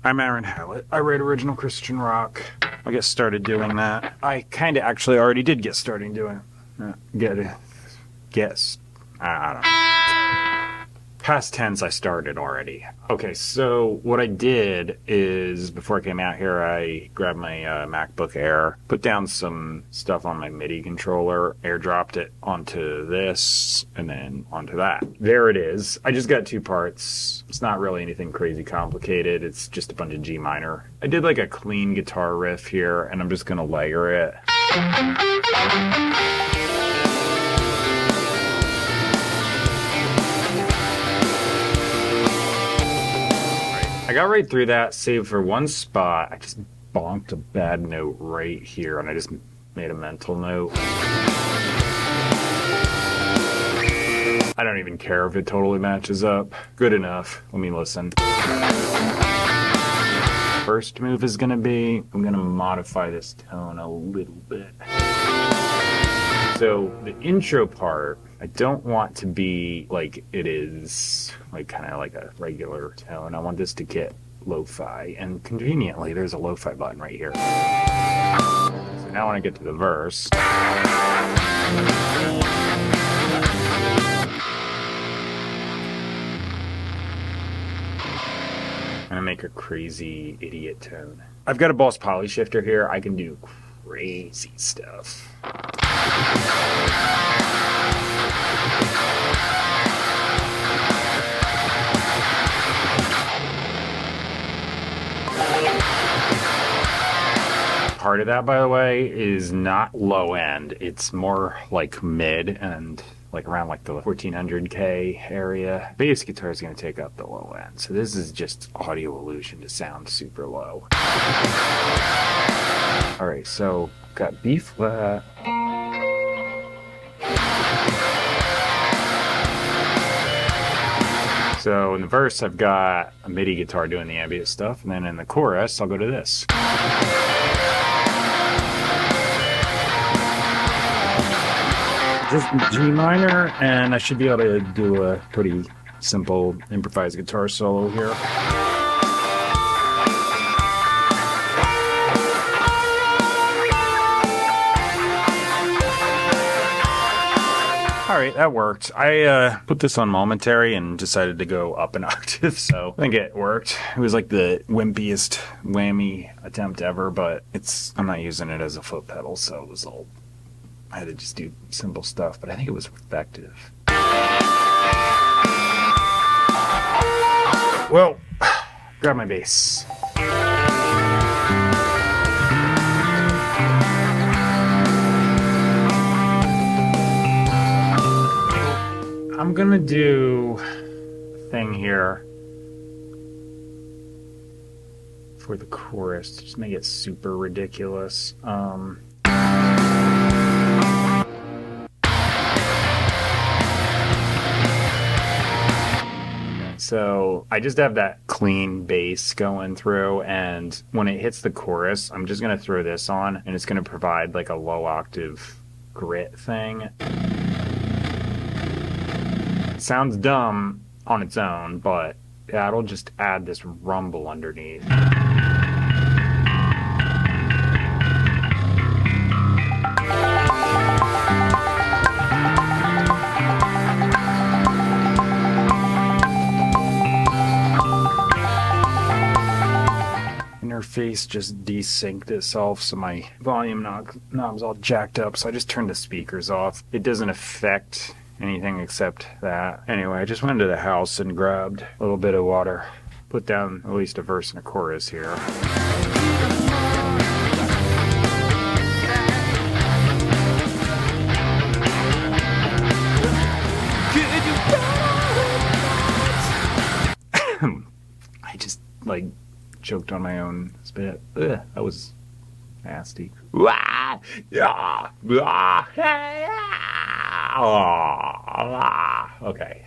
I'm Aaron Hallett. I write original Christian rock. I get started doing that. I kind of actually already did get started doing it. I don't know. Past tense, I started already. Okay, so what I did is, before I came out here, I grabbed my MacBook Air, put down some stuff on my MIDI controller, airdropped it onto this, and then onto that. There it is. I just got two parts. It's not really anything crazy complicated. It's just a bunch of G minor. I did like a clean guitar riff here, and I'm just gonna layer it. I got right through that, save for one spot. I just bonked a bad note right here, and I just made a mental note. I don't even care if it totally matches up. Good enough. Let me listen. First move is gonna be, I'm gonna modify this tone a little bit. So the intro part, I don't want to be like it is, like kind of like a regular tone. I want this to get lo-fi, and conveniently there's a lo-fi button right here. So now when I get to the verse, I'm gonna make a crazy idiot tone. I've got a Boss Poly shifter here. I can do crazy stuff. Part of that, by the way, is not low end. It's more like mid and like around like the 1400K area. Bass guitar is going to take up the low end. So this is just audio illusion to sound super low. All right, so got B flat. So in the verse, I've got a MIDI guitar doing the ambient stuff, and then in the chorus, I'll go to this. Just G minor, and I should be able to do a pretty simple improvised guitar solo here. All right, that worked. I put this on momentary and decided to go up an octave, so I think it worked. It was like the wimpiest whammy attempt ever, but I'm not using it as a foot pedal, so it was all, I had to just do simple stuff, but I think it was effective. Well, grab my bass. I'm gonna do a thing here for the chorus to just make it super ridiculous. So I just have that clean bass going through, and when it hits the chorus, I'm just gonna throw this on, and it's gonna provide like a low octave grit thing. It sounds dumb on its own, but that'll just add this rumble underneath. Interface just desynced itself, so my volume knob's all jacked up, so I just turned the speakers off. It doesn't affect anything except that. Anyway, I just went into the house and grabbed a little bit of water, put down at least a verse and a chorus here. I just like choked on my own spit. Ugh, that was nasty. Okay.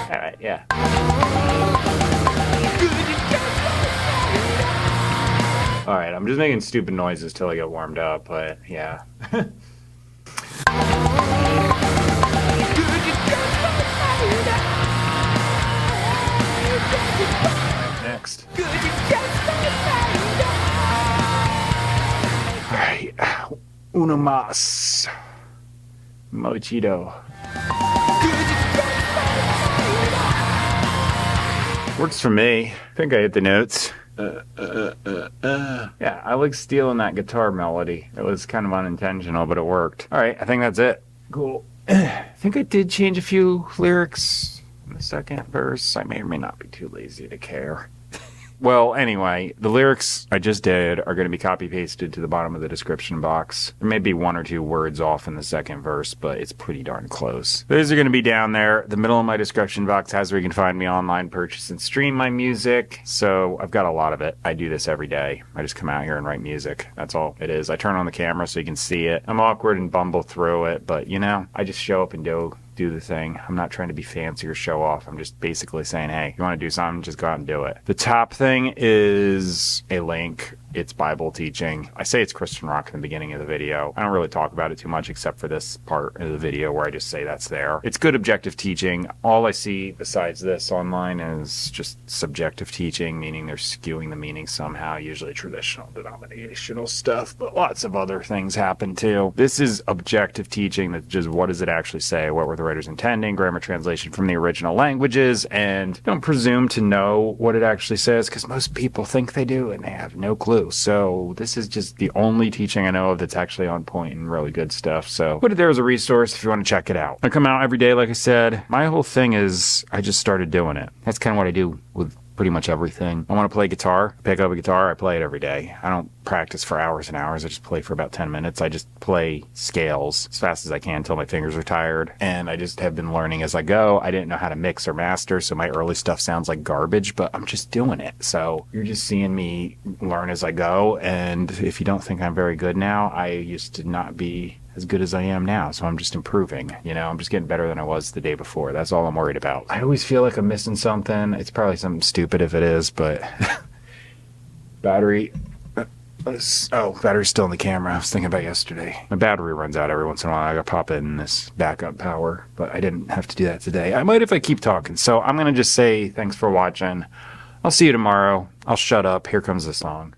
Alright, yeah. Alright, I'm just making stupid noises till I get warmed up, but yeah. Uno mas. Mochito. Works for me. I think I hit the notes. Yeah, I like stealing that guitar melody. It was kind of unintentional, but it worked. All right, I think that's it. Cool. I think I did change a few lyrics in the second verse. I may or may not be too lazy to care. Well, anyway, the lyrics I just did are going to be copy-pasted to the bottom of the description box. There may be one or two words off in the second verse, but it's pretty darn close. Those are going to be down there. The middle of my description box has where you can find me online, purchase, and stream my music. So I've got a lot of it. I do this every day. I just come out here and write music. That's all it is. I turn on the camera so you can see it. I'm awkward and bumble through it, but you know, I just show up and do the thing. I'm not trying to be fancy or show off. I'm just basically saying, hey, you want to do something, just go out and do it. The top thing is a link. It's Bible teaching. I say it's Christian rock in the beginning of the video. I don't really talk about it too much except for this part of the video where I just say that's there. It's good objective teaching. All I see besides this online is just subjective teaching, meaning they're skewing the meaning somehow, usually traditional denominational stuff, but lots of other things happen too. This is objective teaching, that's just what does it actually say? What were the writers intending? Grammar translation from the original languages, and don't presume to know what it actually says because most people think they do and they have no clue. So this is just the only teaching I know of that's actually on point and really good stuff. So put it there as a resource if you want to check it out. I come out every day, like I said. My whole thing is I just started doing it. That's kind of what I do with pretty much everything. I want to play guitar. Pick up a guitar, I play it every day. I don't practice for hours and hours. I just play for about 10 minutes. I just play scales as fast as I can until my fingers are tired. And I just have been learning as I go. I didn't know how to mix or master, so my early stuff sounds like garbage, but I'm just doing it. So you're just seeing me learn as I go. And if you don't think I'm very good now, I used to not be as good as I am now, so I'm just improving. You know, I'm just getting better than I was the day before. That's all I'm worried about. I always feel like I'm missing something. It's probably something stupid if it is, but battery. Oh, battery's still in the camera. I was thinking about yesterday. My battery runs out every once in a while. I gotta pop in this backup power, but I didn't have to do that today. I might if I keep talking. So I'm gonna just say thanks for watching. I'll see you tomorrow. I'll shut up. Here comes the song.